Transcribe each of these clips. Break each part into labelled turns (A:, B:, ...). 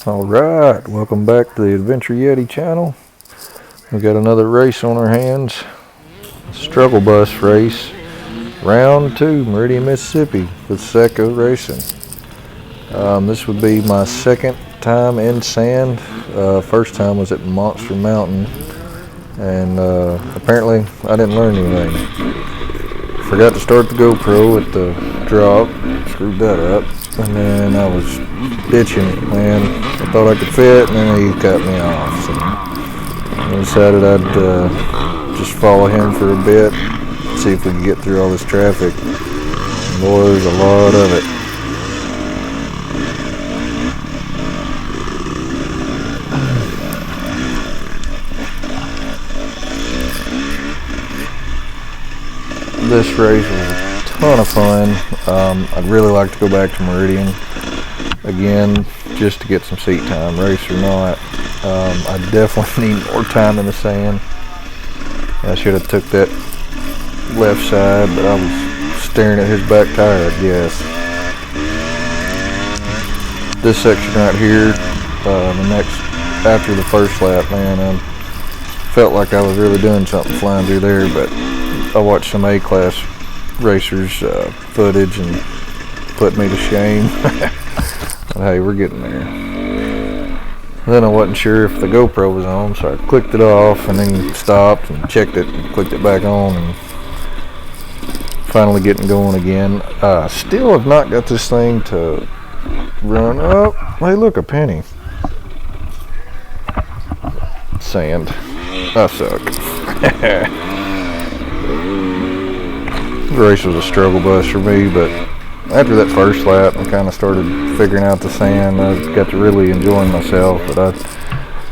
A: Alright, welcome back to the Adventure Yeti channel. We got another race on our hands. Struggle bus race. Round 2, Meridian, Mississippi with SECCA Racing. This would be my second time in sand. First time was at Monster Mountain. And apparently I didn't learn anything. Forgot to start the GoPro at the drop. Screwed that up. And then I was ditching it, man. I thought I could fit, and then he cut me off. So I decided I'd just follow him for a bit, see if we could get through all this traffic. And boy, there's a lot of it. This race was a ton of fun. I'd really like to go back to Meridian again just to get some seat time, race or not. I definitely need more time in the sand. I should have took that left side, but I was staring at his back tire, I guess. This section right here, after the first lap, man, I felt like I was really doing something flying through there, but I watched some A-class racers footage and put me to shame. But hey, we're getting there. Then I wasn't sure if the GoPro was on, so I clicked it off and then stopped and checked it and clicked it back on and finally getting going again. Still have not got this thing to run up. Hey, look, a penny. Sand. I suck. The race was a struggle bus for me, but after that first lap, I kind of started figuring out the sand. I got to really enjoying myself, but I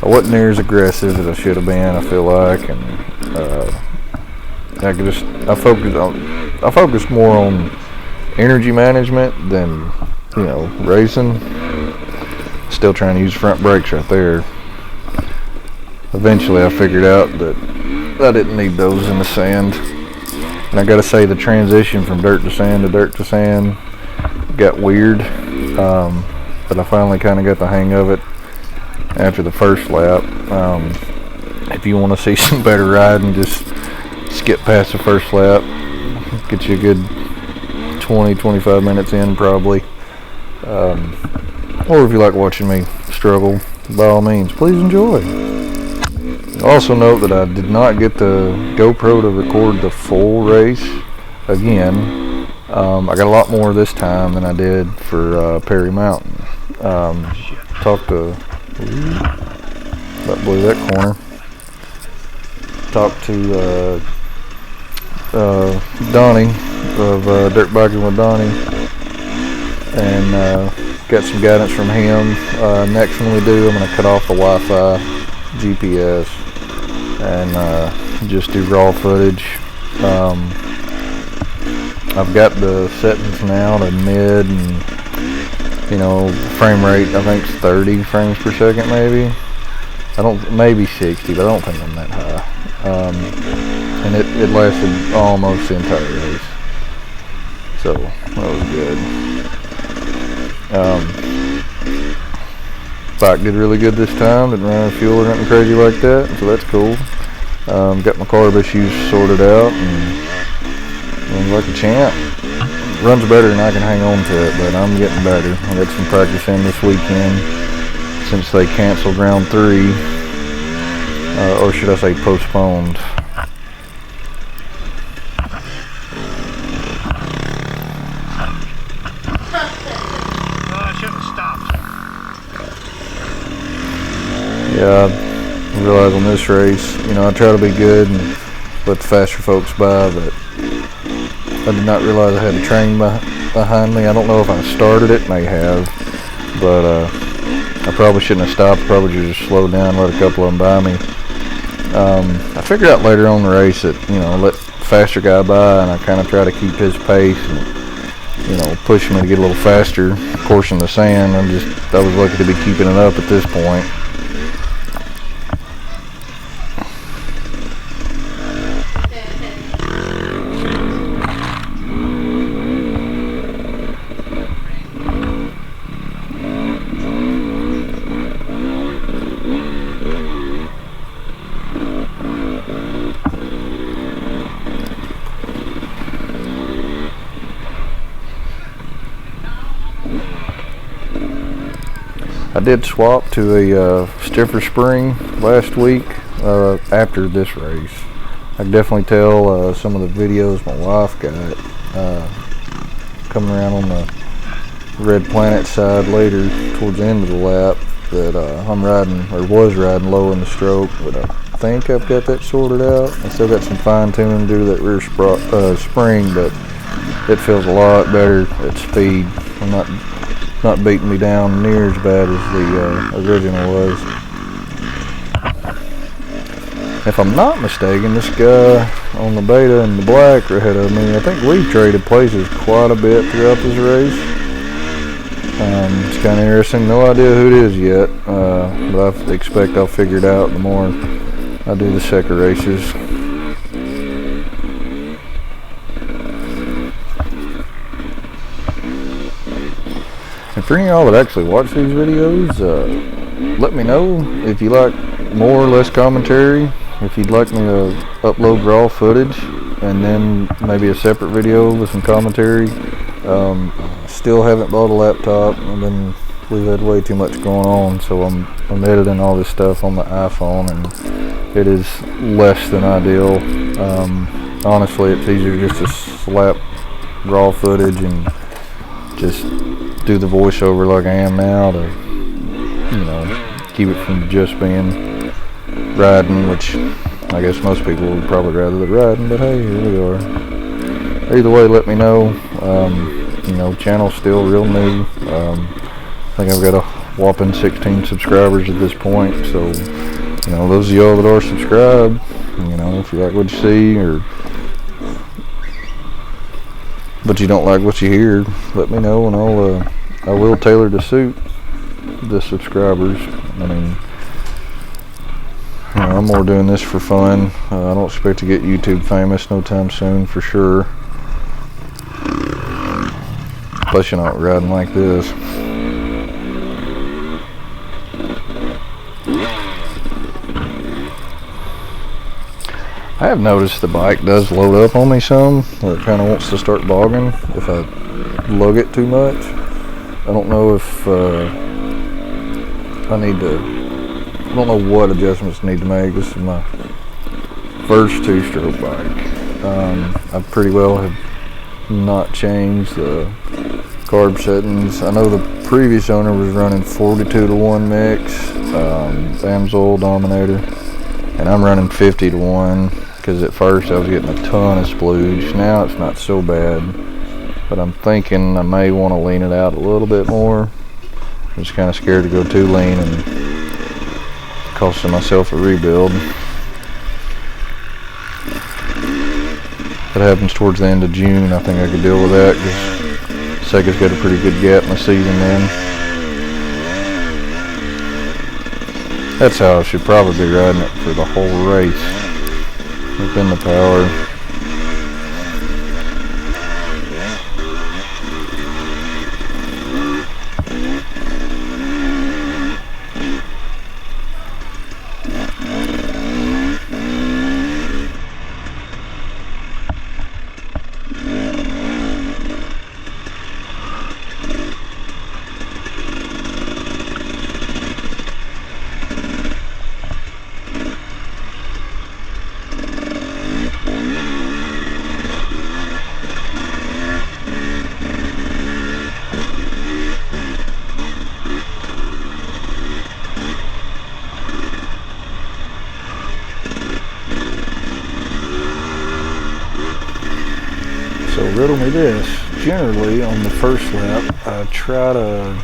A: wasn't near as aggressive as I should have been, I feel like, and I focused more on energy management than, racing. Still trying to use front brakes right there. Eventually I figured out that I didn't need those in the sand. And I gotta say, the transition from dirt to sand got weird, but I finally kind of got the hang of it after the first lap. If you want to see some better riding, just skip past the first lap. Get you a good 20-25 minutes in probably. Or if you like watching me struggle, by all means, please enjoy. Also note that I did not get the GoPro to record the full race again. I got a lot more this time than I did for Perry Mountain. Talked to, about blew that corner. Talked to Donnie of Dirt Biking with Donnie, and got some guidance from him. Next one we do, I'm going to cut off the Wi-Fi GPS and just do raw footage. I've got the settings now to mid, and frame rate I think is 30 frames per second, maybe. Maybe 60, but I don't think I'm that high. And it lasted almost the entire race, so that was good. Bike did really good this time. Didn't run out of fuel or nothing crazy like that, so that's cool. Got my carb issues sorted out, and runs like a champ. Runs better than I can hang on to it, but I'm getting better. I got some practice in this weekend since they canceled round 3, or should I say postponed. Yeah, I realize on this race, I try to be good and let the faster folks by, but I did not realize I had a train behind me. I don't know if I started it, may have, but I probably shouldn't have stopped. Probably just slowed down, let a couple of them by me. I figured out later on in the race that, let the faster guy by, and I kind of try to keep his pace and, push me to get a little faster. Of course, in the sand, I was lucky to be keeping it up at this point. I did swap to a stiffer spring last week after this race. I can definitely tell some of the videos my wife got coming around on the Red Planet side later towards the end of the lap that I'm riding, or was riding, low in the stroke, but I think I've got that sorted out. I still got some fine tuning to do that rear spring, but it feels a lot better at speed. I'm not beating me down near as bad as the original was. If I'm not mistaken, this guy on the beta and the black ahead of me, I think we've traded places quite a bit throughout this race. It's kind of interesting. No idea who it is yet, but I expect I'll figure it out the more I do the SECCA races. And for any of y'all that actually watch these videos, let me know if you like more or less commentary. If you'd like me to upload raw footage and then maybe a separate video with some commentary. Still haven't bought a laptop. We've had way too much going on, so I'm editing all this stuff on the iPhone, and it is less than ideal. Honestly, it's easier just to slap raw footage and just do the voiceover like I am now to, keep it from just being riding, which I guess most people would probably rather than riding, but hey, here we are. Either way, let me know. Channel's still real new. I think I've got a whopping 16 subscribers at this point, so those of y'all that are subscribed, if you like what you see but you don't like what you hear, let me know, and I will tailor to suit the subscribers. I'm more doing this for fun. I don't expect to get YouTube famous no time soon, for sure. Plus, you're not riding like this. I have noticed the bike does load up on me some. It kind of wants to start bogging if I lug it too much. I don't know if I don't know what adjustments need to make. This is my first two-stroke bike. I pretty well have not changed the carb settings. I know the previous owner was running 42-to-1 mix, Amsoil Dominator, and I'm running 50-to-1 because at first I was getting a ton of splooge. Now it's not so bad, but I'm thinking I may want to lean it out a little bit more. I'm just kind of scared to go too lean and costing myself a rebuild. If it happens towards the end of June, I think I could deal with that, because SECCA's got a pretty good gap in the season then. That's how I should probably be riding it for the whole race, within the power. So riddle me this. Generally on the first lap, I try to,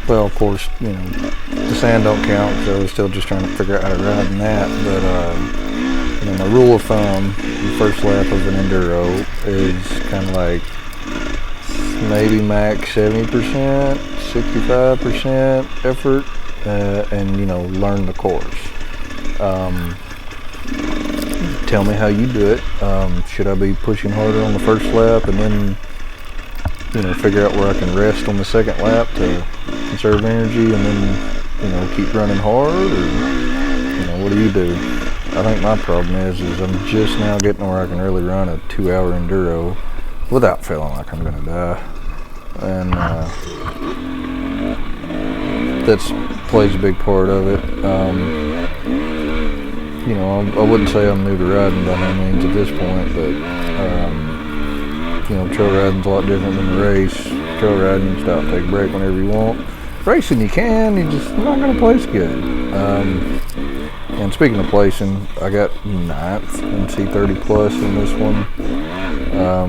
A: well, of course, the sand don't count, so I'm still just trying to figure out how to ride in that. But my rule of thumb, the first lap of an enduro is kind of like maybe max 70%, 65% effort, and learn the course. Tell me how you do it. Should I be pushing harder on the first lap and then figure out where I can rest on the second lap to conserve energy and then keep running hard, or what do you do? I think my problem is I'm just now getting where I can really run a 2-hour enduro without feeling like I'm gonna die. And that's plays a big part of it. You know, I wouldn't say I'm new to riding by no means at this point, but you know, trail riding's a lot different than the race. Trail riding, you stop, take a break whenever you want. Racing, you can, you're just not going to place good. And speaking of placing, I got 9th in C30 plus in this one,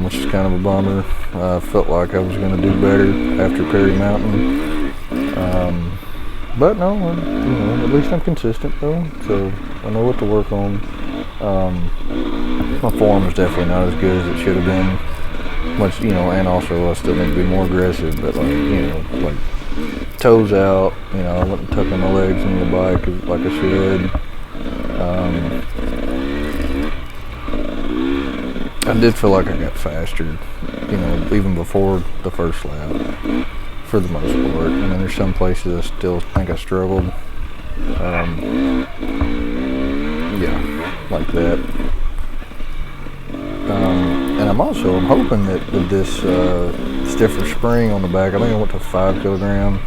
A: which is kind of a bummer. I felt like I was going to do better after Perry Mountain. But no, you know, at least I'm consistent though, so I know what to work on. My form is definitely not as good as it should have been. Much, you know, and also I still need to be more aggressive, but like, you know, like toes out, you know, I wasn't tucking my legs in the bike like I should. I did feel like I got faster, you know, even before the first lap, for the most part. I mean, there's some places I still think I struggled. Yeah, like that. And I'm hoping that with this stiffer spring on the back, I think I went to 5 kilogram,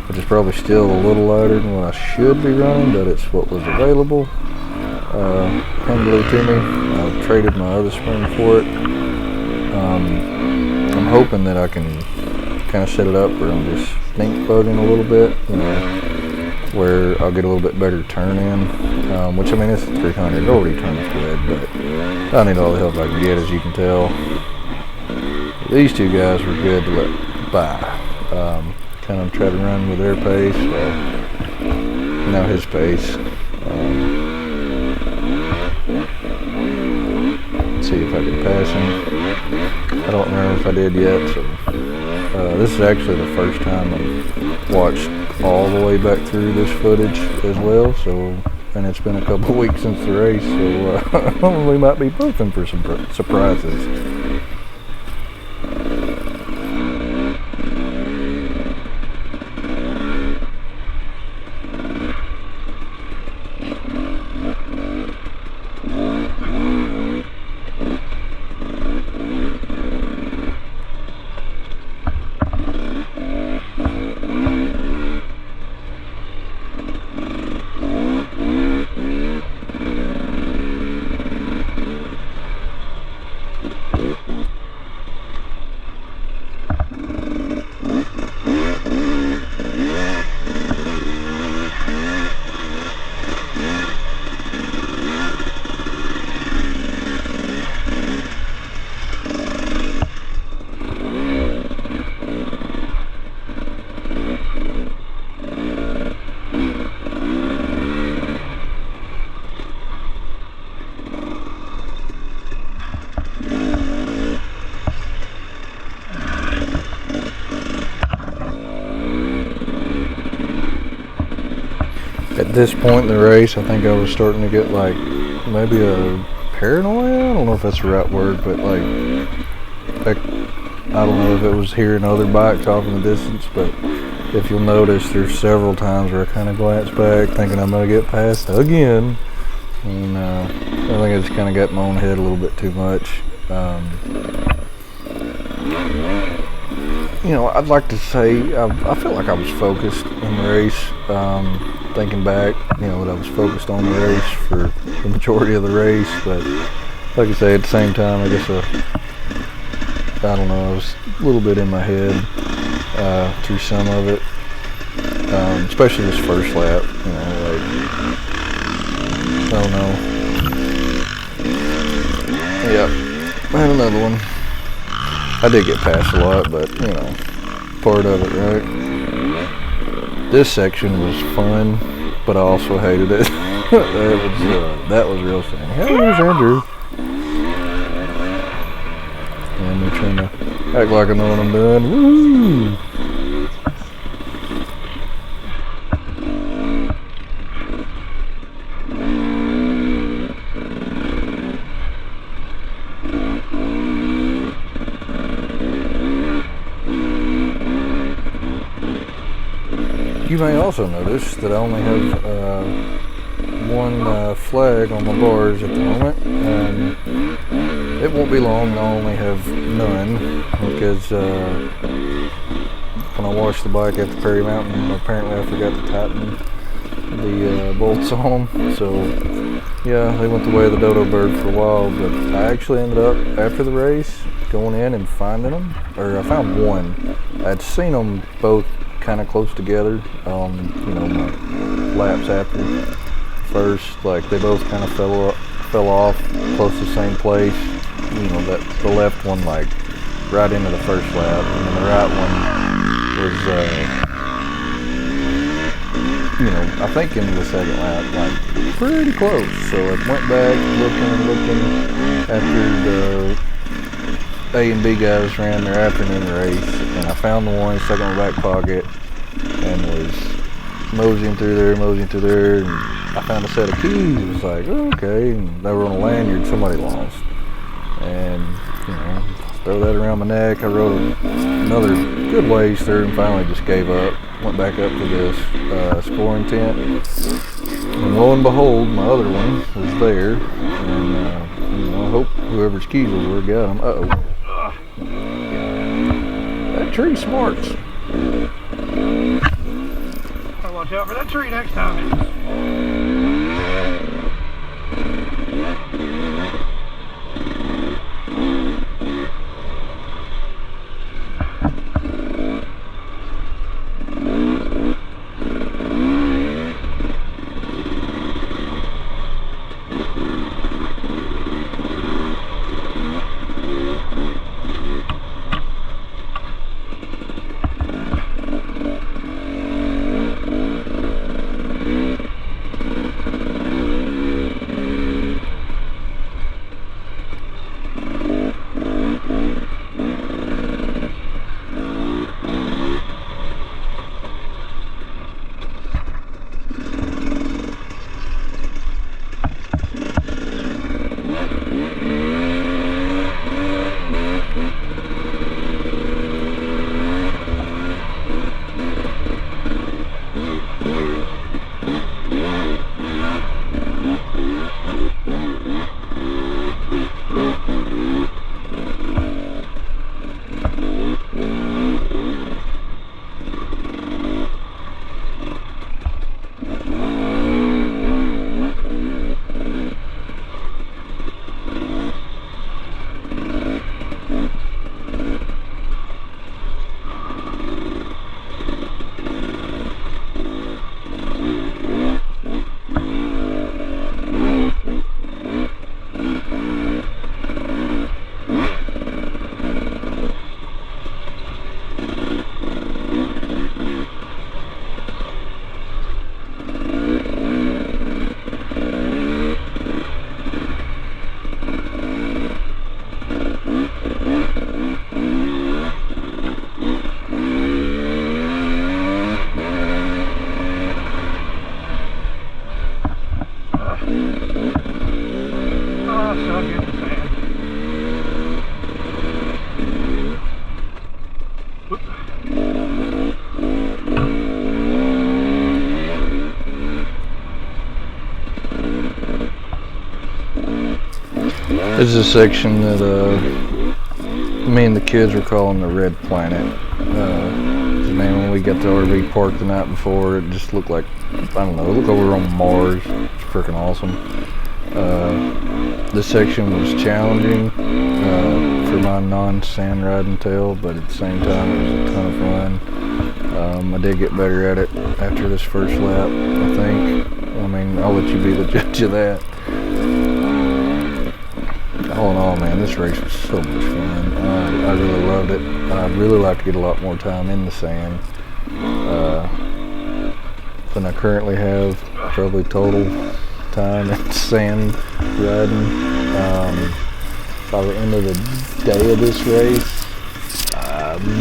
A: which is probably still a little lighter than what I should be running, but it's what was available. Handily to me. I traded my other spring for it. I'm hoping that I can kind of set it up where I'm just stink boating a little bit, you know, where I'll get a little bit better turn in, which I mean, it's 300, it already turns good, but I need all the help I can get, as you can tell. These two guys were good to let by. Kind of try to run with their pace, you know, his pace. Let's see if I can pass him. I don't remember if I did yet, so this is actually the first time I've watched all the way back through this footage as well, so, and it's been a couple weeks since the race, so we might be both in for some surprises. At this point in the race, I think I was starting to get like maybe a paranoia. I don't know if that's the right word, but like I don't know if it was hearing other bikes off in the distance, but if you'll notice, there's several times where I kind of glance back thinking I'm going to get passed again. And I think I just kind of got in my own head a little bit too much. You know, I'd like to say I felt like I was focused in the race. Thinking back, you know, that I was focused on the race for the majority of the race, but like I say, at the same time, I guess I don't know, I was a little bit in my head through some of it, especially this first lap, you know, like, I don't know. Yep, I had another one. I did get passed a lot, but, you know, part of it, right? This section was fun, but I also hated it. That was real sad. Hey, there's Andrew. And they're trying to act like I know what I'm doing. Woo! You may also notice that I only have one flag on my bars at the moment. It won't be long, I'll only have none, because when I washed the bike at the Prairie Mountain. Apparently I forgot to tighten the bolts on them. So yeah, they went the way of the dodo bird for a while, but I actually ended up, after the race, going in and finding them. Or I found one. I'd seen them both kind of close together, you know, my laps after first, like they both kind of fell off close to the same place. You know, that the left one like right into the first lap, and then the right one was you know, I think into the second lap, like pretty close. So I went back looking after the A and B guys ran their afternoon race, and I found the one stuck in my back pocket and was moseying through there, and I found a set of keys. It was like, oh, okay, and they were on a lanyard somebody lost. And, you know, throw that around my neck. I rode another good ways through and finally just gave up. Went back up to this scoring tent. And lo and behold, my other one was there. And, you know, I hope whoever's keys were got them. Uh-oh. That tree smarts.
B: I'll watch out for that tree next time.
A: This is a section that me and the kids were calling the Red Planet. Man, when we got the RV parked the night before, it just looked like, I don't know, it looked like we were on Mars. It's freaking awesome. This section was challenging for my non-sand riding tail, but at the same time it was a ton of fun. I did get better at it after this first lap, I think. I mean, I'll let you be the judge of that. All in all, man, this race was so much fun. I really loved it. I'd really like to get a lot more time in the sand than I currently have. Probably total time in sand riding. By the end of the day of this race,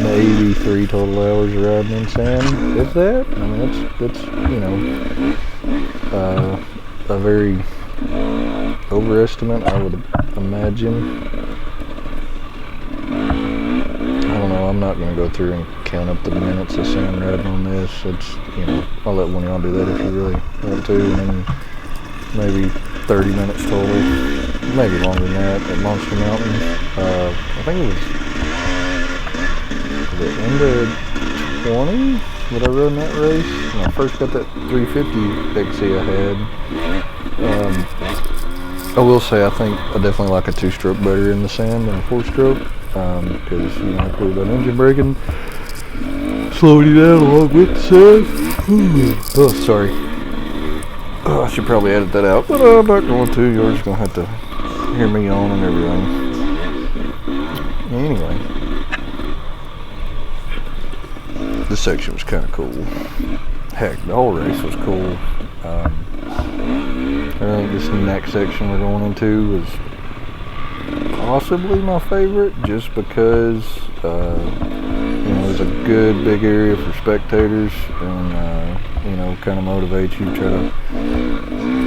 A: maybe 3 total hours of riding in sand, if that. I mean, that's you know, a very overestimate, I would imagine. I don't know, I'm not going to go through and count up the minutes of sand riding on this. It's, you know, I'll let one of y'all do that if you really want to, and then maybe 30 minutes total, maybe longer than that at Monster Mountain. I think it was the end of 20 that I run that race. When I first got that 350 XC I had. I will say I think I definitely like a 2-stroke better in the sand than a 4-stroke, because you know, I put that engine braking, slowing you down along with the sand. Oh, sorry. Oh, I should probably edit that out, but I'm not going to. You're just going to have to hear me yawn and everything. Anyway, this section was kind of cool. Heck, the whole race was cool. I think this next section we're going into is possibly my favorite, just because you know, there's a good big area for spectators, and you know, kind of motivates you to try to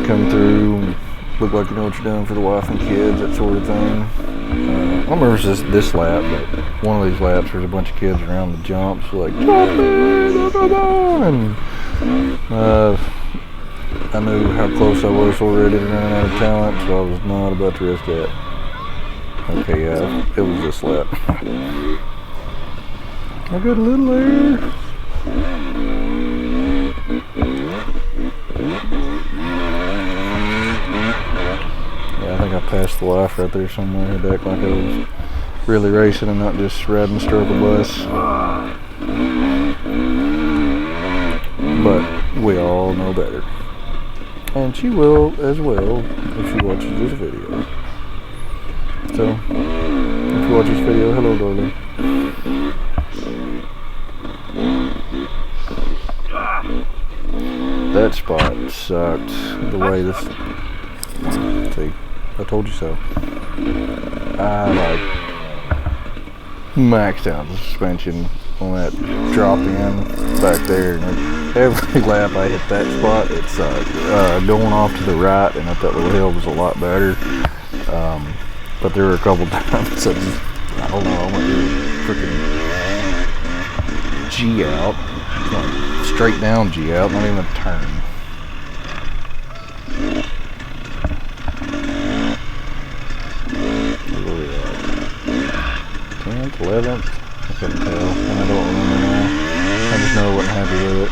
A: come through and look like you know what you're doing for the wife and kids, that sort of thing. I don't remember this lap, but one of these laps there's a bunch of kids around the jumps like and I knew how close I was already to running out of talent, so I was not about to risk that. Okay, yeah, it was this lap. I got a little air. Yeah, I think I passed the life right there somewhere. I'd act like I was really racing and not just riding a struggle bus. But we all know better. And she will as well if she watches this video. So, if you watch this video, hello darling. That spot sucked. The way this... See, I told you so. I like maxed out the suspension on that drop in back there. And every lap I hit that spot, it sucked. Going off to the right and up that little hill was a lot better. But there were a couple times I don't know, I went to freaking G out. Like straight down G out, not even a turn. Where we at? 10th, 11th? I couldn't tell, and I don't remember now. I just know I wasn't happy with it.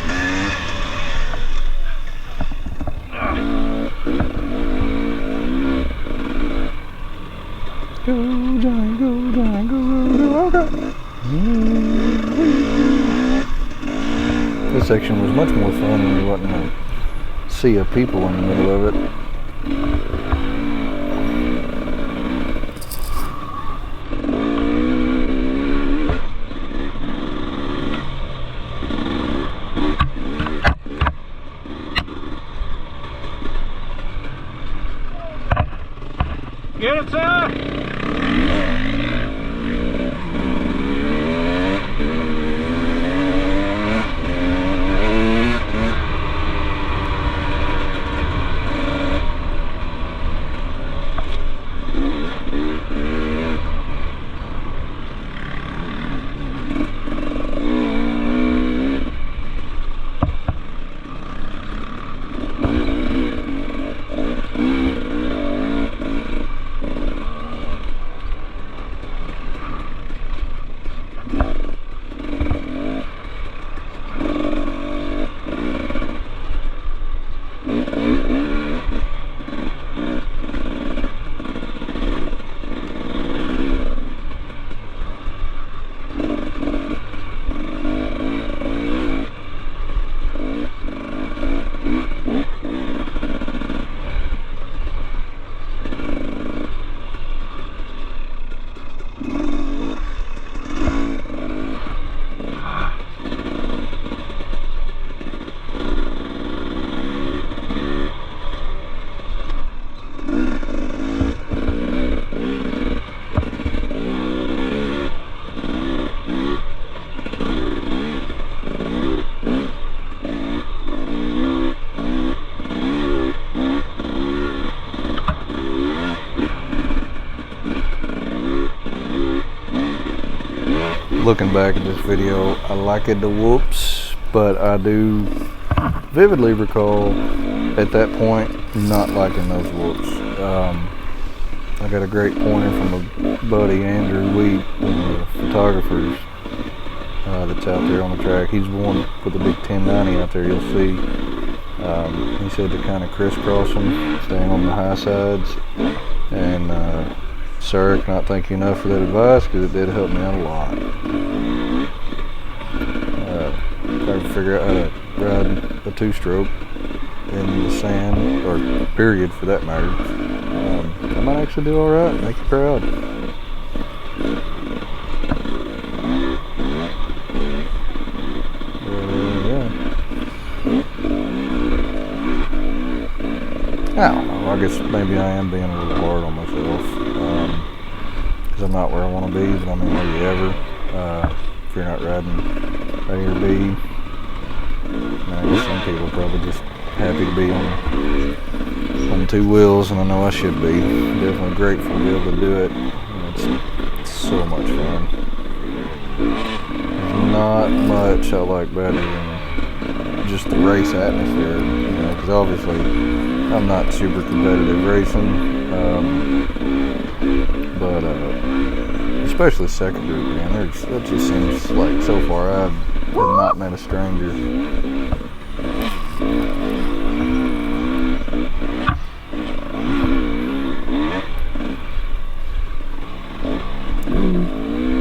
A: Go, Johnny, go, Johnny, go, okay. This section was much more fun when there wasn't a sea of people in the middle of it.
B: Get it, sir!
A: Looking back at this video, I like it the whoops, but I do vividly recall at that point not liking those whoops. I got a great pointer from a buddy, Andrew Wheat, one of the photographers. that's out there on the track. He's one with the big 1090 out there, you'll see. He said to kind of crisscross them, staying on the high sides. And sir, I cannot thank you enough for that advice, because it did help me out a lot. Trying to figure out how to ride a two-stroke in the sand, or period for that matter. I might actually do all right, make you proud. I don't know, I guess maybe I am being a little hard on myself, because I'm not where I want to be, but I mean, are you ever? If you're not riding A or B, I guess some people are probably just happy to be on two wheels, and I know I should be. Definitely grateful to be able to do it. It's so much fun. There's not much I like better than just the race atmosphere, you know, because obviously I'm not super competitive racing, but especially second group, man, it just seems like so far I have not met a stranger.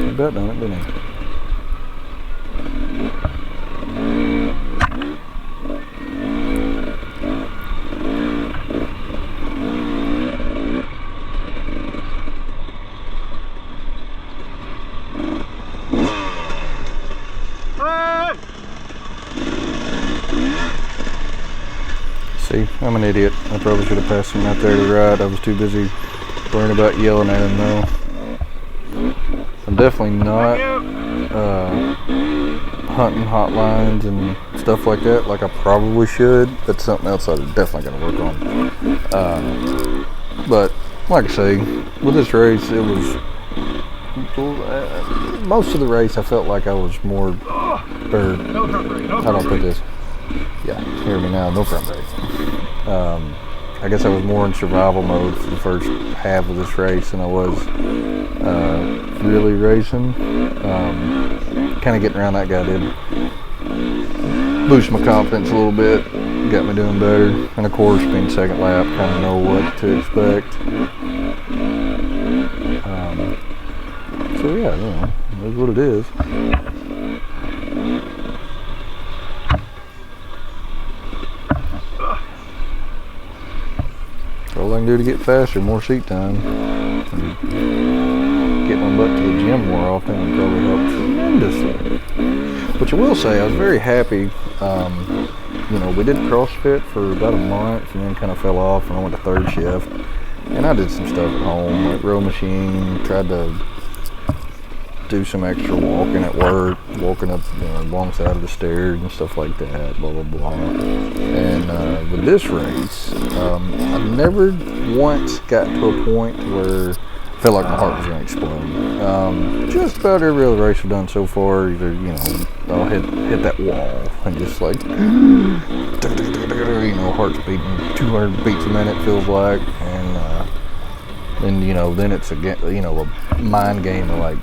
A: I bet on it, didn't he? See, I'm an idiot. I probably should have passed him out there to the right. I was too busy worrying about yelling at him though. I'm definitely not hunting hotlines and stuff like that like I probably should. That's something else I'm definitely going to work on. But like I say, with this race, it was most of the race I felt like I was more, how do I put this? Yeah, hear me now, no front brake. I guess I was more in survival mode for the first half of this race than I was really racing. Kind of getting around that guy did boost my confidence a little bit, got me doing better, and of course being second lap, kind of know what to expect. So yeah, you know, that's what it is. All I can do to get faster, more seat time, and get my butt to the gym more often would probably help tremendously. Which I will say, I was very happy. You know, we did CrossFit for about a month and then kind of fell off, and I went to third shift. And I did some stuff at home, like row machine, tried to do some extra walking at work, walking up, you know, along the side of the stairs and stuff like that, blah, blah, blah. And with this race, I've never once got to a point where I felt like my heart was going to explode. Just about every other race I've done so far, either, you know, I'll hit that wall and just like, you know, heart's beating 200 beats a minute, feels like. And you know, then it's a mind game of like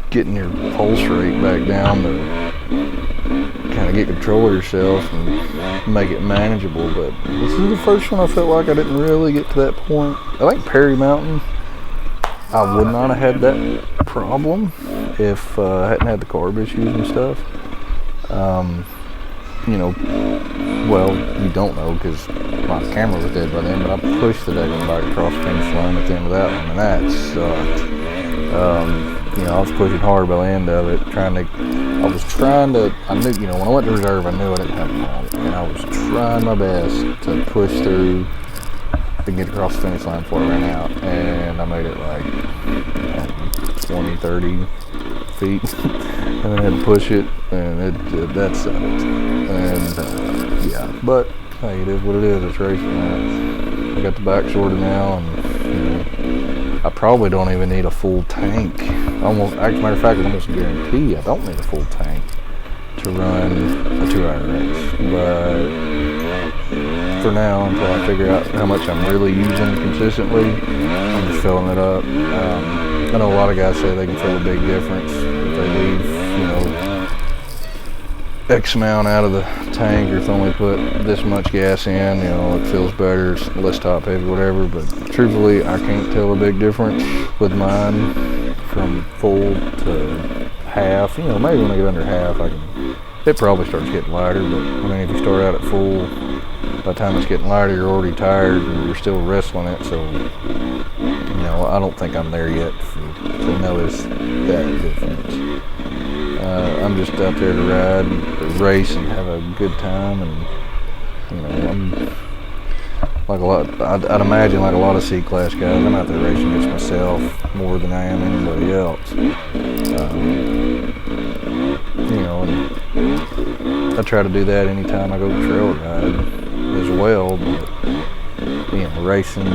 A: getting your pulse rate back down to kind of get control of yourself and make it manageable. But this is the first one I felt like I didn't really get to that point. I think Perry Mountain, I would not have had that problem if I hadn't had the carb issues and stuff. You know, well, you don't know because my camera was dead by then, but I pushed the daggone bike across the finish line at the end of that one, and that sucked. You know, I was pushing hard by the end of it, I knew, you know, when I went to reserve, I knew I didn't have a problem, and I was trying my best to push through and get across the finish line before I ran out, and I made it like, you know, 20, 30 feet, and then I had to push it, and that sucked. And yeah, but hey, it is what it is. It's racing. I got the back sorted now, and you know, I probably don't even need a full tank. As a matter of fact, I almost guarantee I don't need a full tank to run a 2-hour race. But for now, until I figure out how much I'm really using consistently, I'm just filling it up. I know a lot of guys say they can feel a big difference if they leave you know, X amount out of the tank, or if I only put this much gas in, you know, it feels better, it's less top heavy, whatever. But truthfully, I can't tell a big difference with mine from full to half. You know, maybe when I get under half, it probably starts getting lighter. But I mean, if you start out at full, by the time it's getting lighter, you're already tired and you're still wrestling it. So, you know, I don't think I'm there yet to notice that difference. I'm just out there to ride, race, and have a good time. And you know, I'm like I'd imagine like a lot of C-class guys, I'm out there racing against myself more than I am anybody else. You know, and I try to do that anytime I go trail ride as well. But you know, racing,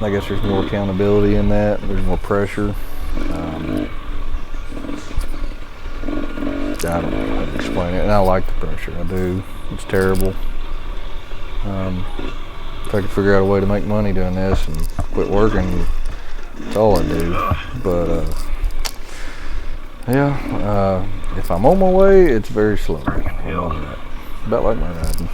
A: I guess there's more accountability in that. There's more pressure. I don't know how to explain it, and I like the pressure. I do. It's terrible. If I could figure out a way to make money doing this and quit working, that's all I do. But yeah, if I'm on my way, it's very slow. About like my riding.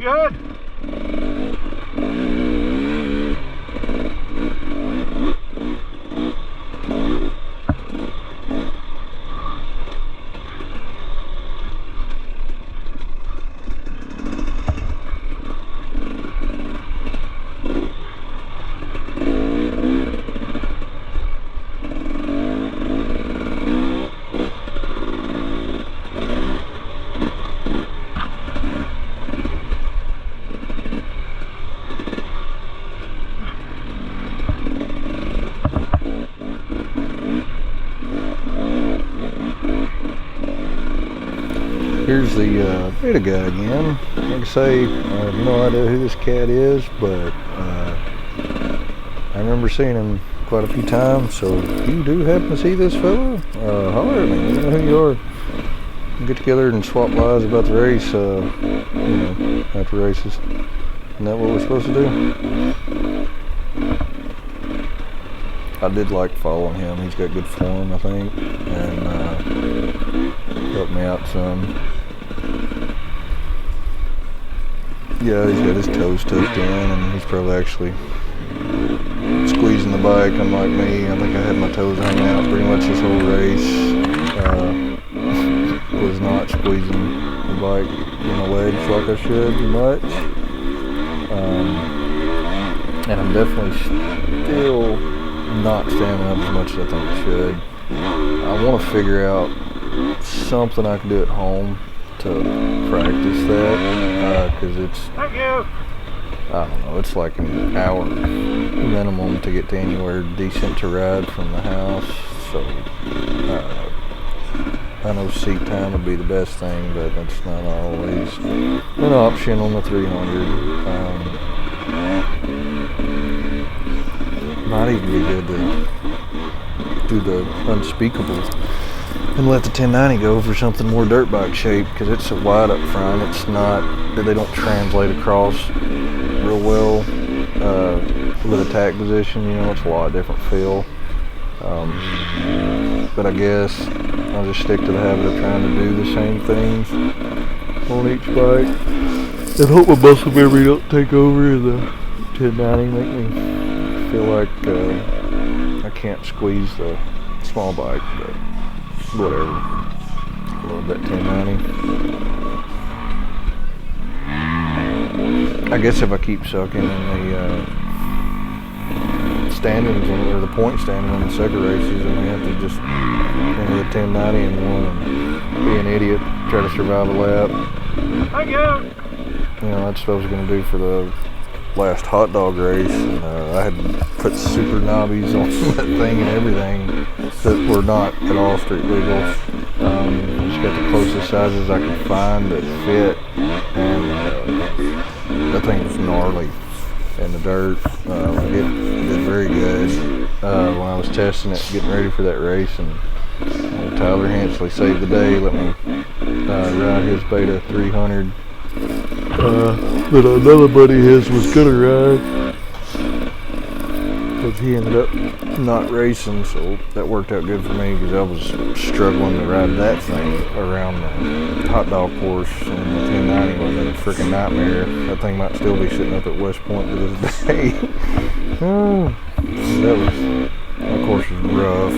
B: Good.
A: Here's the beta guy again. Like I say, I have no idea who this cat is, but I remember seeing him quite a few times. So if you do happen to see this fella, holler at me. Let me know who you are. We'll get together and swap lies about the race, you know, after races. Isn't that what we're supposed to do? I did like following him. He's got good form, I think, and helped me out some. Yeah, he's got his toes tucked in, and he's probably actually squeezing the bike, unlike me. I think I had my toes hanging out pretty much this whole race. Was not squeezing the bike in my legs like I should much. And I'm definitely still not standing up as much as I think I should. I want to figure out something I can do at home to practice that, because it's,
B: Thank you.
A: I don't know, it's like an hour minimum to get to anywhere decent to ride from the house. So I know seat time would be the best thing, but that's not always an option on the 300. Might even be good to do the unspeakable and let the 1090 go for something more dirt bike shape, because it's so wide up front. It's not, they don't translate across real well with attack position. You know, it's a lot different feel. But I guess I'll just stick to the habit of trying to do the same things on each bike and hope my muscle memory don't take over and the 1090 make me feel like I can't squeeze the small bike, but whatever. I love that 1090. I guess if I keep sucking in the standings or the point standing on the SECCA races, and we have to just enter the 1090 and one and be an idiot, try to survive a lap.
B: Thank you.
A: You know, that's what I was going to do for the last hot dog race. I had put super knobbies on that thing and everything that were not at all street legal. Just got the closest sizes I could find that fit, and that thing was gnarly in the dirt. It did very good when I was testing it, getting ready for that race, and Tyler Hensley saved the day. Let me ride his Beta 300 that another buddy of his was gonna ride, but he ended up not racing, so that worked out good for me because I was struggling to ride that thing around the hot dog course, and the 1090 was a freaking nightmare. That thing might still be sitting up at West Point to this day. That course was rough.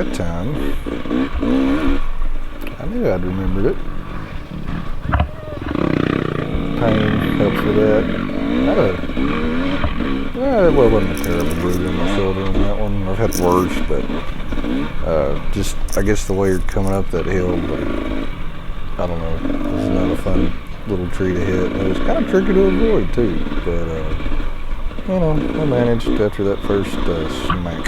A: that time. I knew I'd remembered it. Pain helps with that. It wasn't a terrible bruise on my shoulder on that one. I've had worse, but just, I guess the way you're coming up that hill, but I don't know. It was not a fun little tree to hit. It was kind of tricky to avoid too, but you know, I managed after that first smack.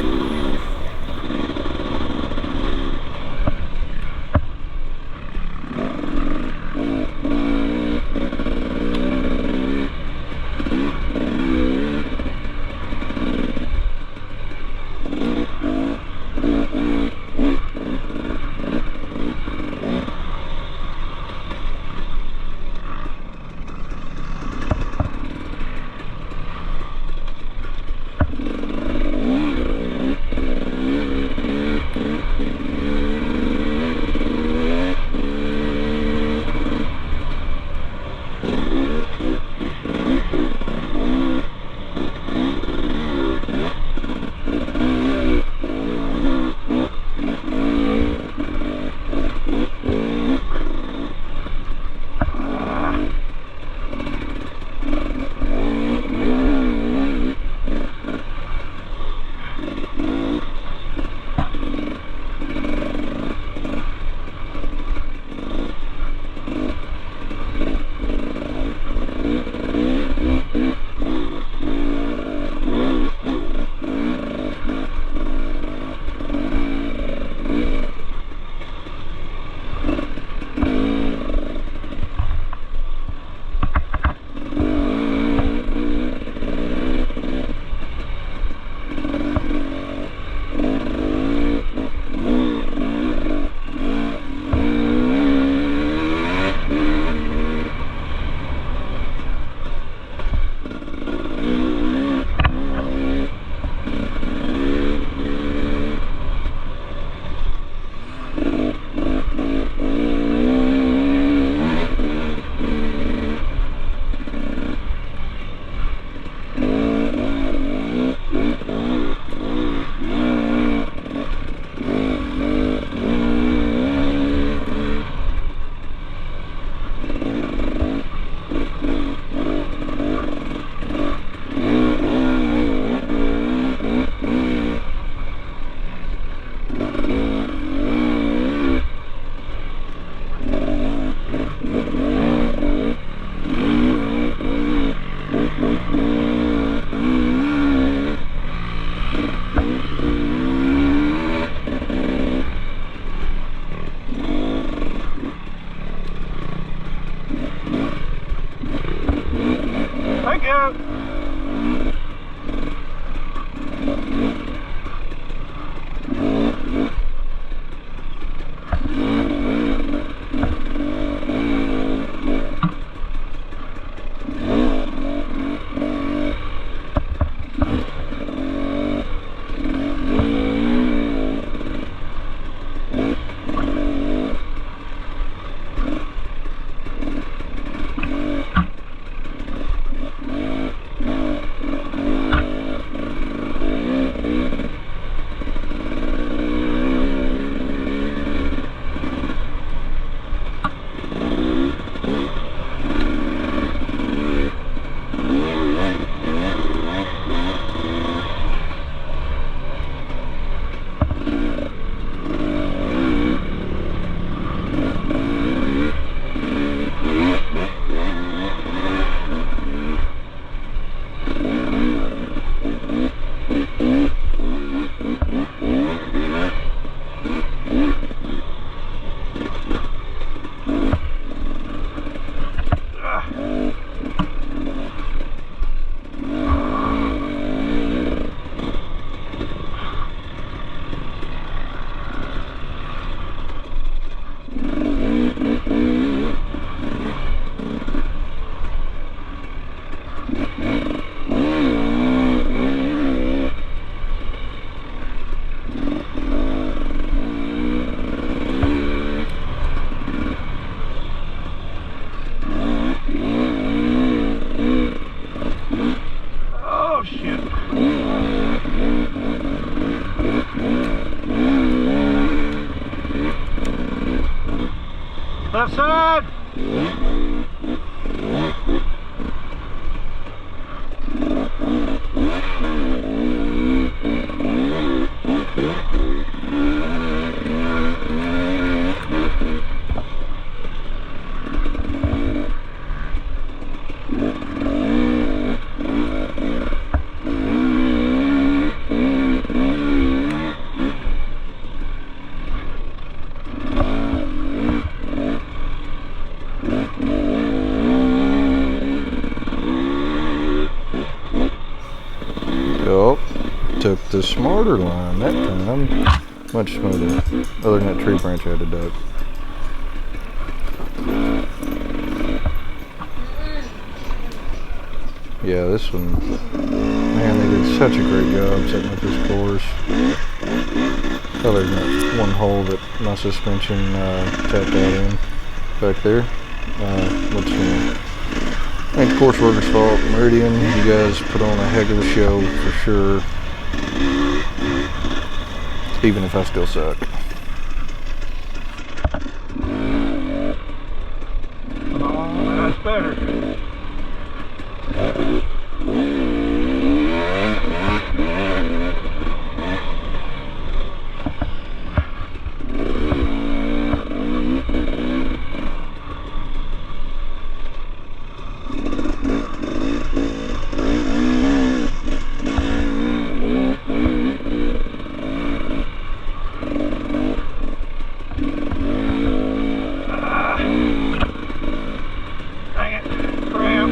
B: Oh shit.
A: Yup. Took the smarter line that time. Much smoother. Other than that tree branch I had to duck. Yeah, this one, man, they did such a great job setting up this course. Other than that one hole that my suspension tapped out in back there. Which, you know, ain't the course worker's fault. Meridian, you guys put on a heck of a show for sure. Even if I still suck.
B: Oh, that's better. Dang it, crap.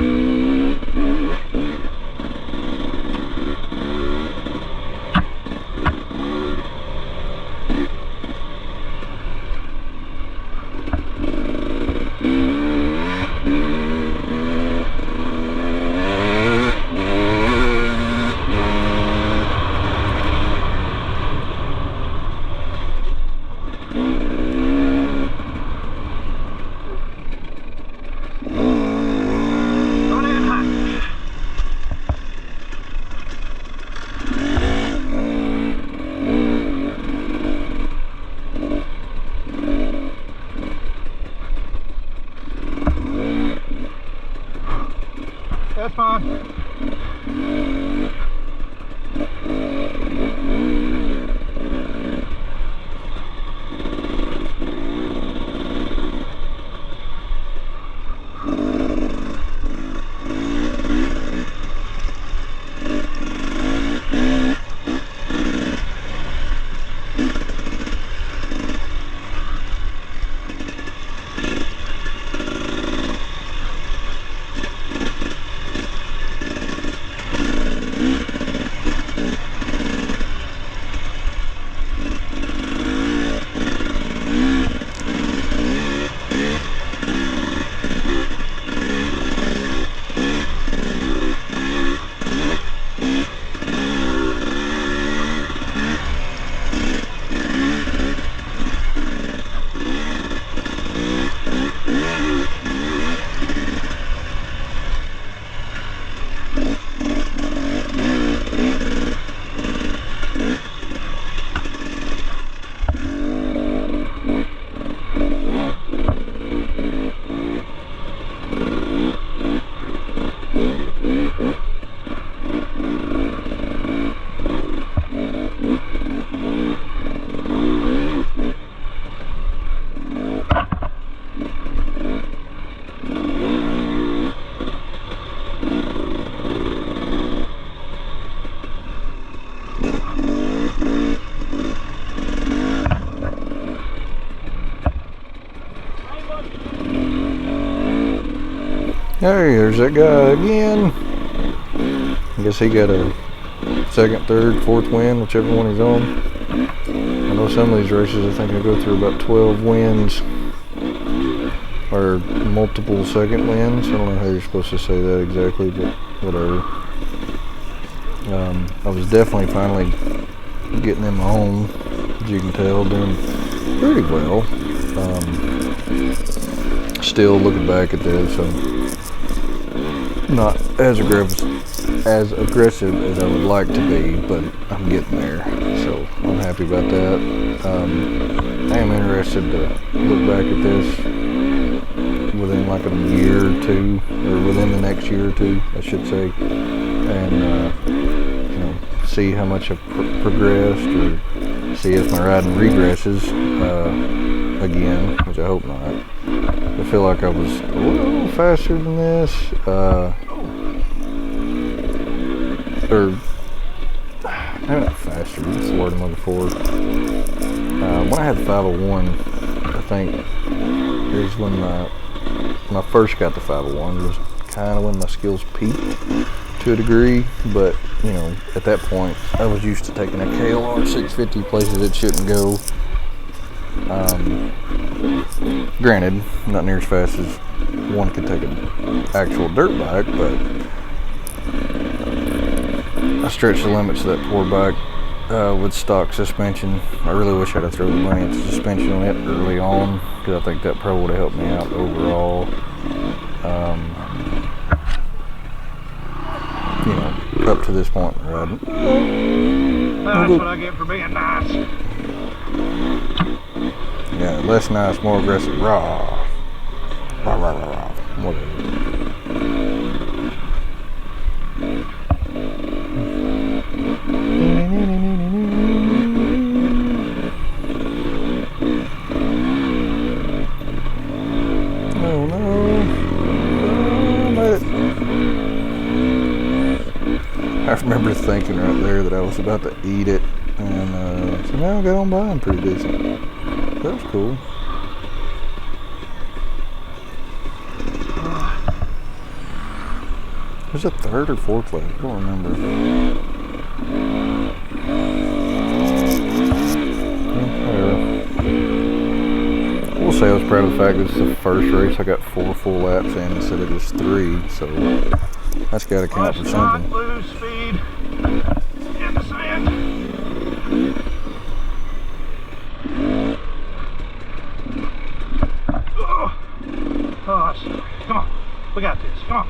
B: That's fine.
A: Hey, there's that guy again. I guess he got a second, third, fourth win, whichever one he's on. I know some of these races, I think I go through about 12 wins or multiple second wins. I don't know how you're supposed to say that exactly, but whatever. I was definitely finally getting in my own, as you can tell, doing pretty well. Still looking back at this, I'm not as aggressive as I would like to be, but I'm getting there, so I'm happy about that. I am interested to look back at this within like a year or two, or within the next year or two, I should say, and you know, see how much I've progressed, or see if my riding regresses again, which I hope not. I feel like I was a little faster than this, or maybe not faster, that's the word I'm looking for. When I had the 501, I think it was when I first got the 501, it was kind of when my skills peaked. to a degree, but you know, at that point, I was used to taking a KLR 650 places it shouldn't go. Granted, not near as fast as one could take an actual dirt bike, but I stretched the limits of that poor bike with stock suspension. I really wish I'd have thrown the money at the suspension on it early on, because I think that probably would have helped me out overall. You know, up to this point in the ride.
B: That's what I get for being nice.
A: Yeah, less nice, more aggressive. Raw. Rah, rah, rah, rah. Whatever. Oh no. I remember thinking right there that I was about to eat it, and so now I got on by him pretty decent. That was cool. There's a third or fourth lap, I don't remember. Whatever. We'll say I was proud of the fact that it's the first race I got 4 full laps in instead of just 3, so that's got to count for something.
B: Not lose speed in the sand. Oh, sorry. Come on. We got this. Come on.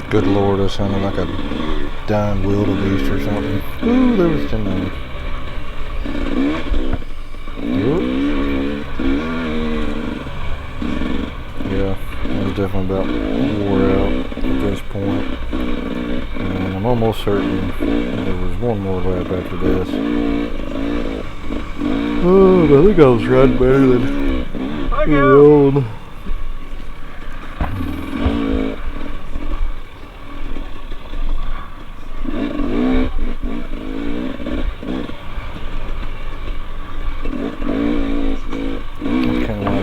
A: Good Lord, that sounded like a dying wildebeest or something. Ooh, there was 10 there. Yeah, I was definitely about wore out at this point. And I'm almost certain there was one more lap after this. Oh, but I think I was riding better than the old.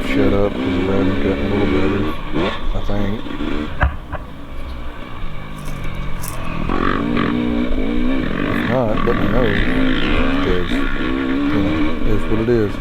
A: Shut up because the riding got a little better, I think. If not, let me know, because, it's what it is.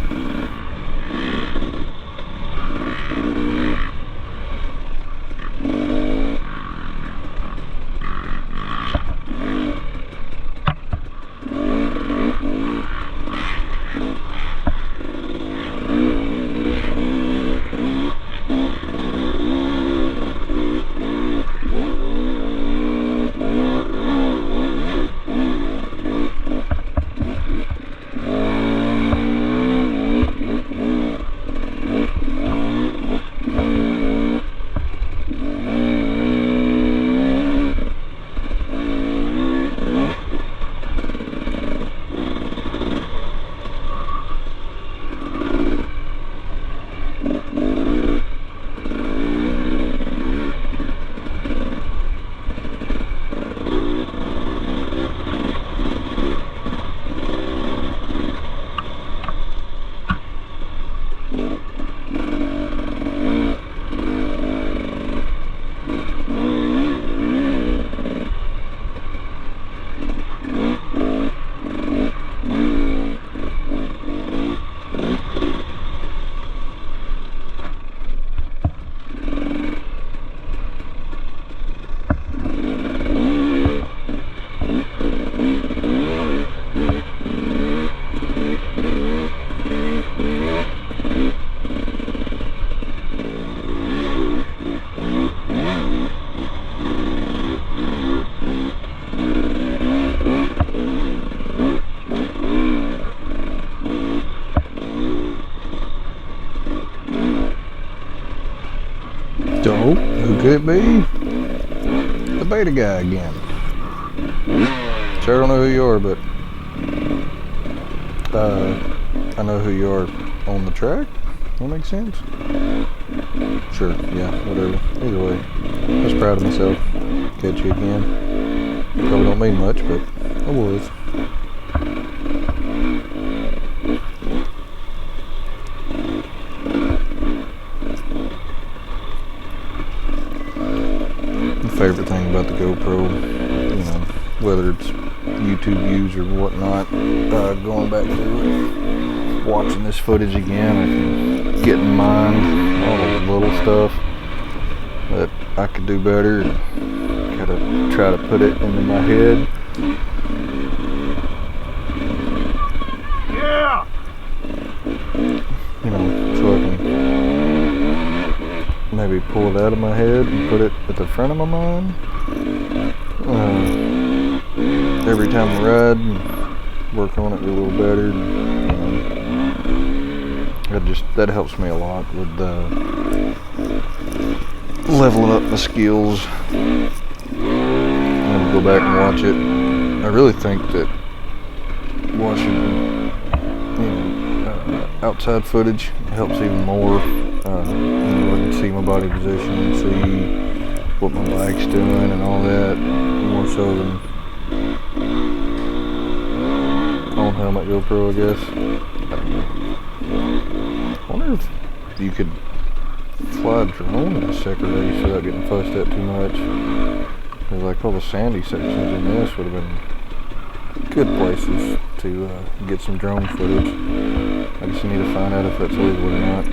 A: So, who could it be? The beta guy again. Sure don't know who you are, but I know who you are on the track. That makes sense? Sure, yeah, whatever. Either way, I was proud of myself. Catch you again. Probably don't mean much, but I was. Favorite thing about the GoPro, whether it's YouTube views or whatnot, going back through it, watching this footage again, I can get in mind all the little stuff that I could do better, and gotta try to put it into my head.
B: Yeah.
A: So I can maybe pull it out of my head and put it at the front of my mind. Every time I ride, and work on it a little better. That helps me a lot with leveling up my skills. And go back and watch it. I really think that watching outside footage helps even more. I can see my body position and see what my bike's doing and all that, more so than on helmet GoPro, I guess. I wonder if you could fly a drone in a SECCA race without getting fussed at too much. Because like all the sandy sections in this would have been good places to get some drone footage. I just need to find out if that's legal or not.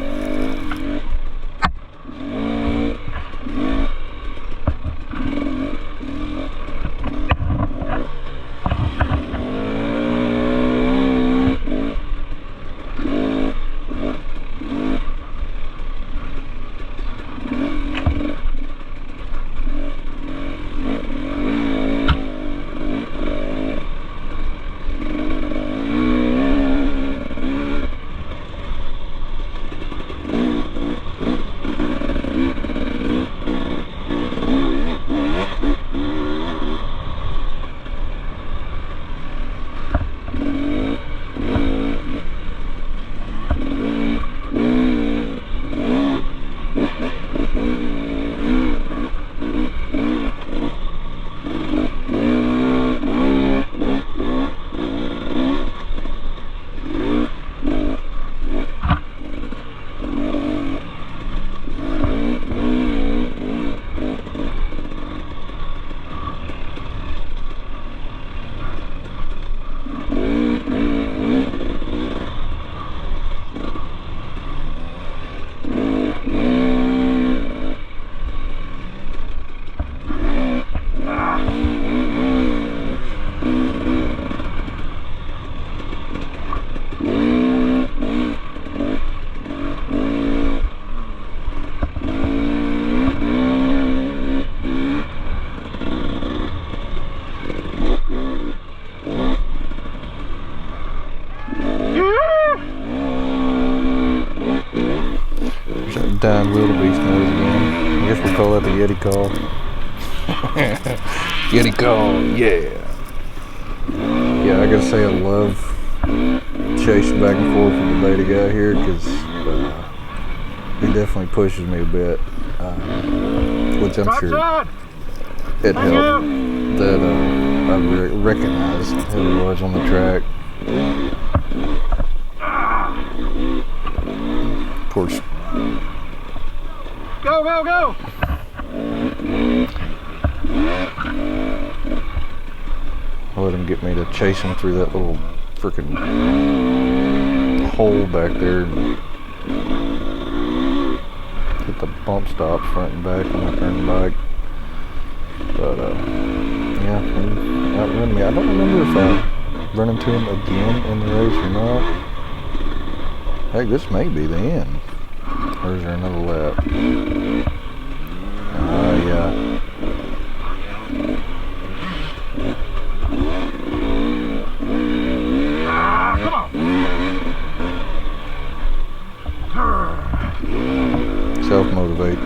A: wildebeest noise again. I guess we'll call that the Yeti call. Yeti call, yeah. Yeah, I gotta say I love chasing back and forth with the beta guy here because he definitely pushes me a bit, which I'm sure it helped that I recognized who he was on the track. Of course.
B: Go, go, go!
A: I let him get me to chase him through that little freaking hole back there. Hit the bump stops front and back when I turned the bike. But yeah, he outrun me. I don't remember if I run into him again in the race or not. Heck, this may be the end. Or is there another lap? Yeah.
B: Come on!
A: Self-motivate.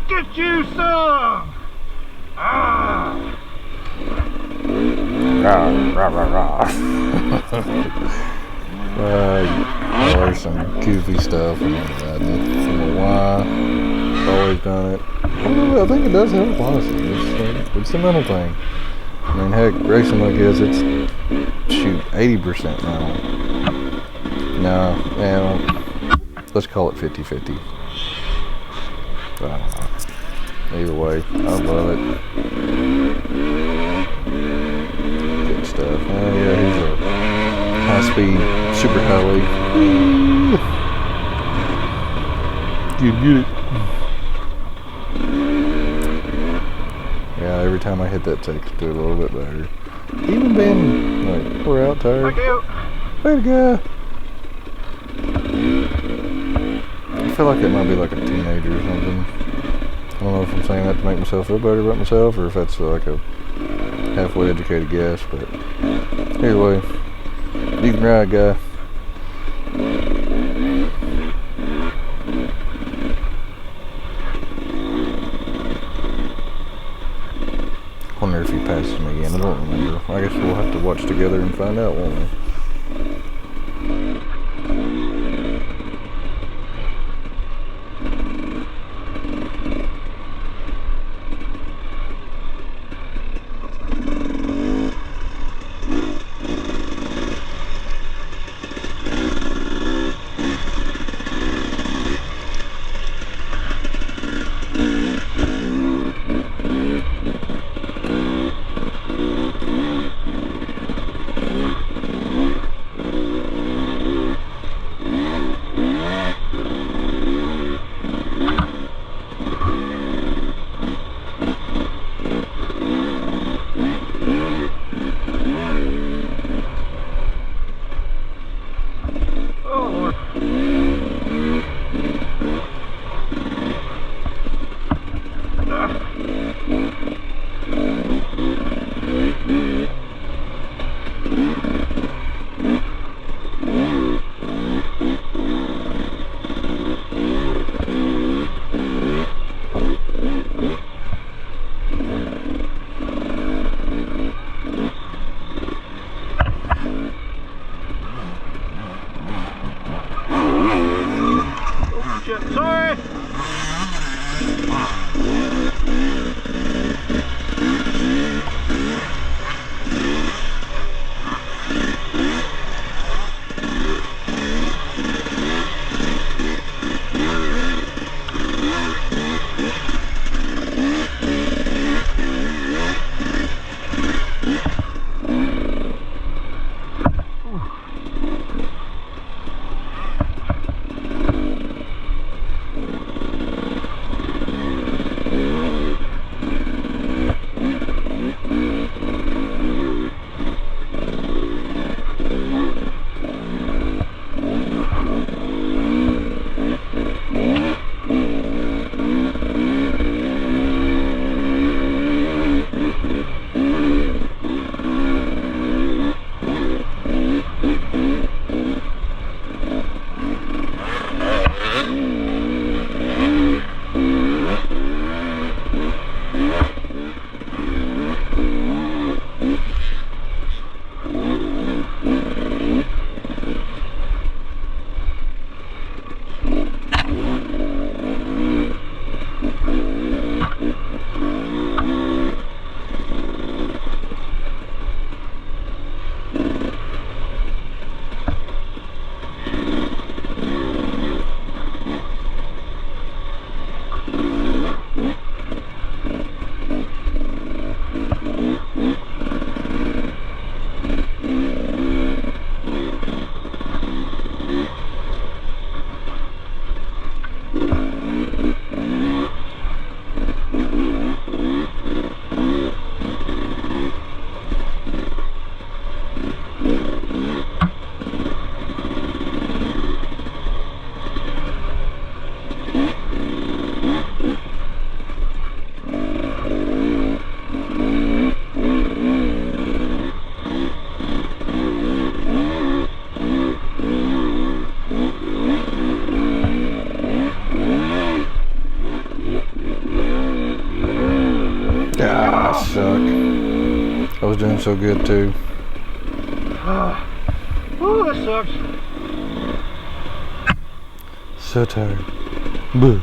B: Get you some!
A: There's some goofy stuff and Formula Y. Always done it. Well, I think it does help, honestly. It's a mental thing. I mean, heck, racing like this, it's shoot 80% mental. No, let's call it 50-50. I don't know. Either way, I love it. Good stuff. Oh yeah, here's a high-speed super highway. Get it. Yeah, every time I hit that takes to it a little bit better. Even being like we're out tired.
B: Thank you.
A: Way to go. I feel like it might be like a teenager or something. I don't know if I'm saying that to make myself feel better about myself or if that's like a halfway educated guess, but either way, you can ride, guy. Wonder if he passes me again. I don't remember. I guess we'll have to watch together and find out, won't we?
B: Sorry.
A: doing so good too.
B: Oh, that sucks.
A: So tired. Boo.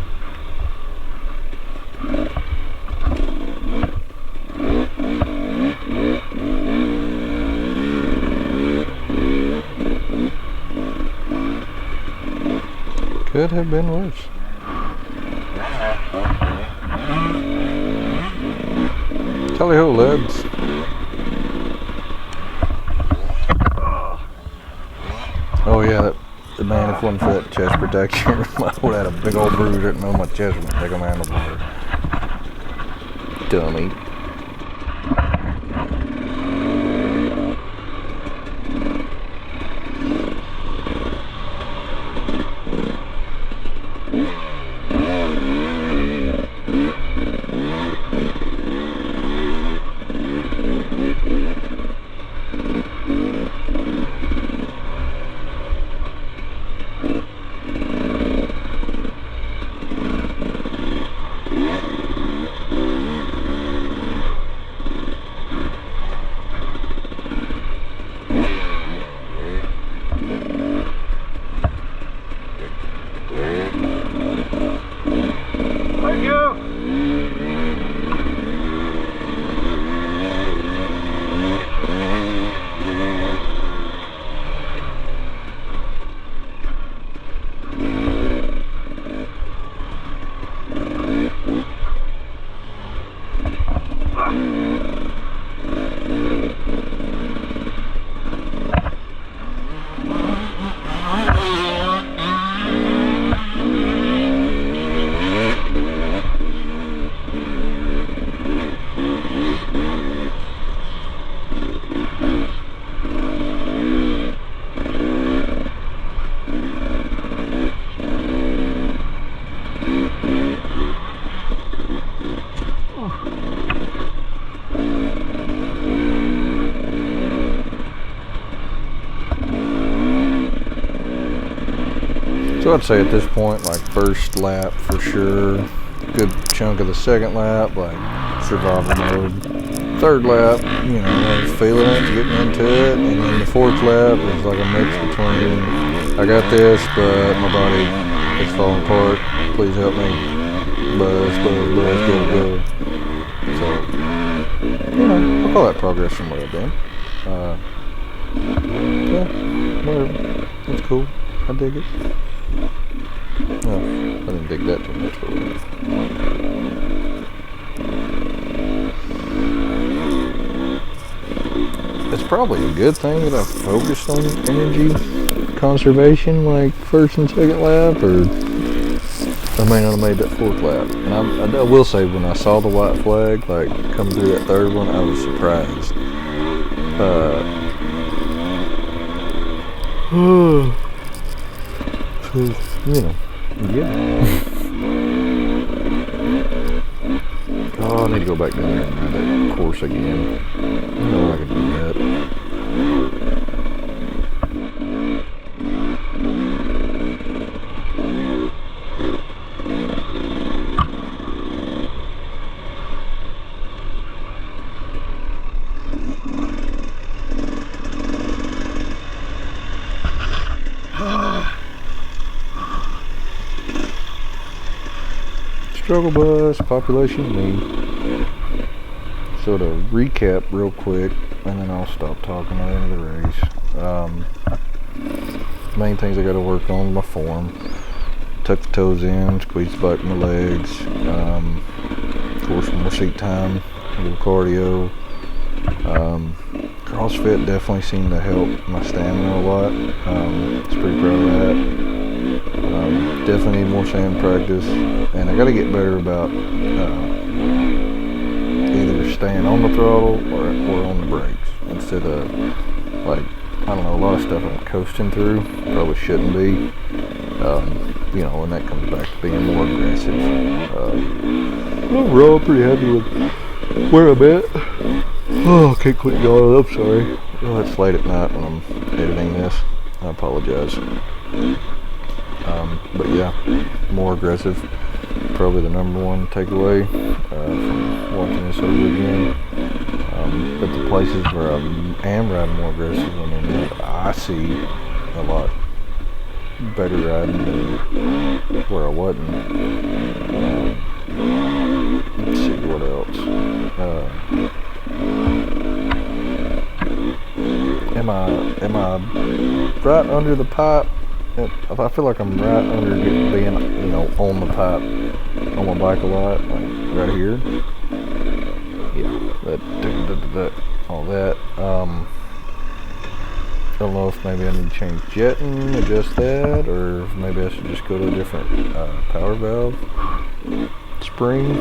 A: Could have been worse. Tally ho, lads. Oh yeah, man, if it wasn't for that chest protection, I would have had a big old bruise right on my chest with my big old handlebar. Dummy.
B: Thank you.
A: So I'd say at this point, like first lap for sure, good chunk of the second lap, like survival mode. Third lap, you know, I was feeling it, getting into it, and then the fourth lap was like a mix between, I got this, but my body is falling apart, please help me, buzz, go. So, you know, I'll call that progress from where I've been. Yeah, whatever, it's cool, I dig it. No, I didn't dig that too much, but it's probably a good thing that I focused on energy conservation like first and second lap, or I may not have made that fourth lap. And I will say, when I saw the white flag like come through that third one, I was surprised. So, you know, yeah. Oh, I need to go back down there and ride that course again. I know I can do that. Struggle bus, population me. So to recap real quick, and then I'll stop talking at the end of the race. Main things I got to work on: my form, tuck the toes in, squeeze the back of my legs. Of course, more seat time, a little cardio. CrossFit definitely seemed to help my stamina a lot. It's pretty proud of that. Definitely need more sand practice, and I got to get better about either staying on the throttle or on the brakes instead of, like, I don't know, a lot of stuff I'm coasting through, probably shouldn't be. You know, and that comes back to being more aggressive. Overall, pretty happy with where I'm at. Oh, I can't quit yawning, I'm sorry. Oh, it's late at night when I'm editing this. I apologize. But yeah, more aggressive. Probably the number one takeaway from watching this over again. But the places where I am riding more aggressive, I mean, I see a lot better riding than where I wasn't. Let's see what else. Am I right under the pipe? I feel like I'm right under being, on the pipe on my bike a lot, like right here. Yeah, that all that. I don't know if maybe I need to change jetting, adjust that, or if maybe I should just go to a different power valve spring.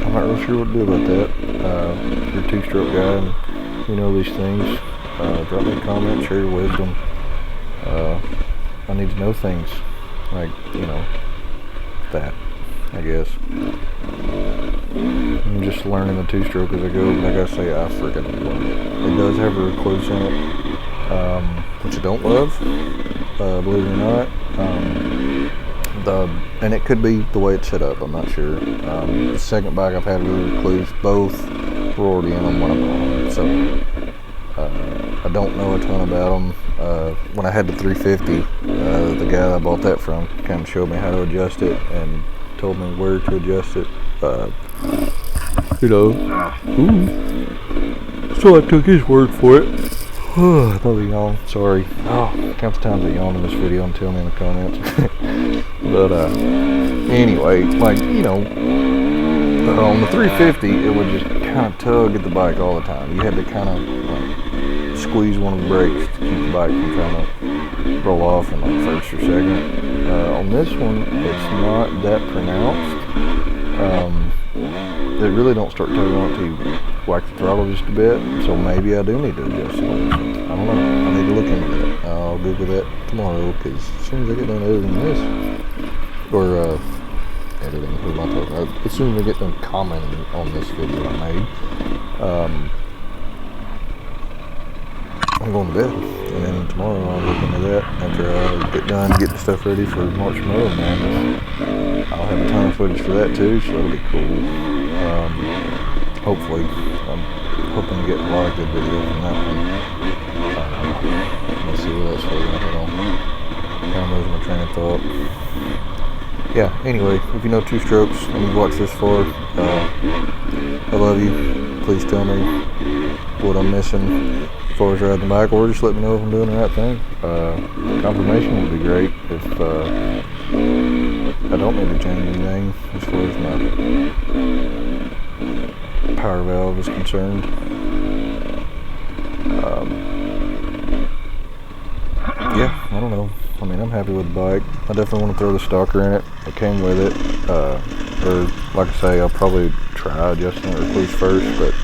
A: I'm not real sure what to do about that. If you're a two-stroke guy and you know these things, drop me a comment, share your wisdom. I need to know things like, that, I guess. I'm just learning the two-stroke as I go, but I gotta say, I freaking love it. It does have a recluse in it, which I don't love, believe it or not. And it could be the way it's set up, I'm not sure. The second bike I've had with a recluse, both were already in them when I bought them, so I don't know a ton about them. When I had the 350, the guy that I bought that from kind of showed me how to adjust it and told me where to adjust it. So I took his word for it. Another yawn, sorry. Counts of times I yawn in this video and tell me in the comments. But anyway, like, on the 350, it would just kind of tug at the bike all the time. You had to kind of squeeze one of the brakes to keep the bike from trying to roll off in like first or second. On this one, it's not that pronounced. They really don't start tugging on it until you whack the throttle just a bit, so maybe I do need to adjust it. I don't know. I need to look into that. I'll Google that tomorrow, because as soon as I get done editing this, or editing, who am I talking about? As soon as I get done commenting on this video I made, I'm going to bed, and then tomorrow I'll look into that after I get done getting stuff ready for March Moto Man. I'll have a ton of footage for that too, so that'll be cool. Hopefully, I'm hoping to get a lot of good videos from that one. Let's see what else we're going to hit on. Kind of losing my train of thought. Yeah, anyway, if you know two strokes and you've watched this far, I love you. Please tell me what I'm missing as far as riding the bike, or just let me know if I'm doing the right thing. Confirmation would be great if I don't need to change anything as far as my power valve is concerned. Yeah, I don't know. I mean, I'm happy with the bike. I definitely want to throw the stalker in it. It came with it. Or, like I say, I'll probably try adjusting the recluse first, but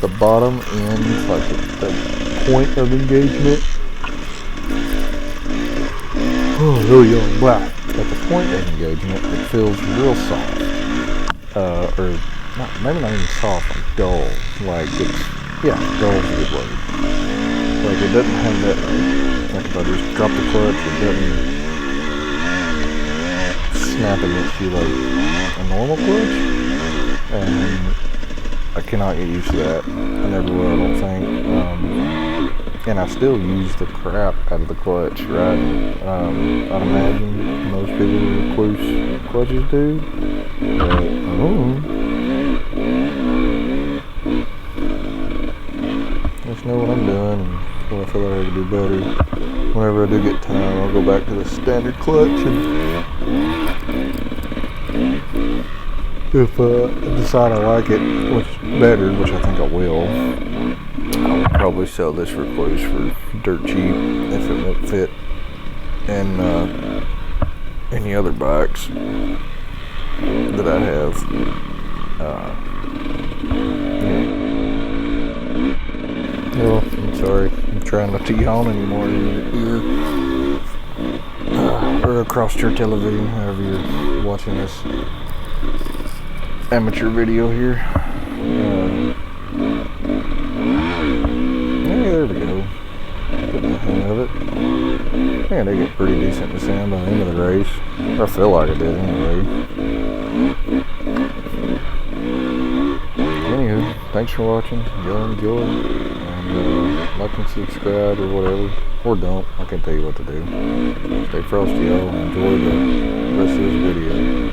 A: the bottom end, like the point of engagement, at the point of engagement, it feels real soft. Or maybe not even soft, like dull. Like dull is a good word. Like it doesn't have that, like if I just drop the clutch, it doesn't snap against you like a normal clutch. And I cannot get used to that. I never will, I don't think. And I still use the crap out of the clutch, right? I'd imagine most people with recluse clutches do. Just know what I'm doing and what I feel like I can do better. Whenever I do get time, I'll go back to the standard clutch, and if I decide I like it, which better, which I think I will, I'll probably sell this recluse for dirt cheap if it won't fit in any other bikes that I have. Well, I'm sorry. I'm trying not to yawn anymore in your ear. Or across your television, however you're watching this amateur video here. Yeah, there we go. Getting the hang of it. Yeah, they get pretty decent to sound by the end of the race. I feel like it did anyway. thanks for watching. Y'all enjoy, and like and subscribe or whatever, or don't. I can't tell you what to do. Stay frosty, y'all. Enjoy the rest of this video.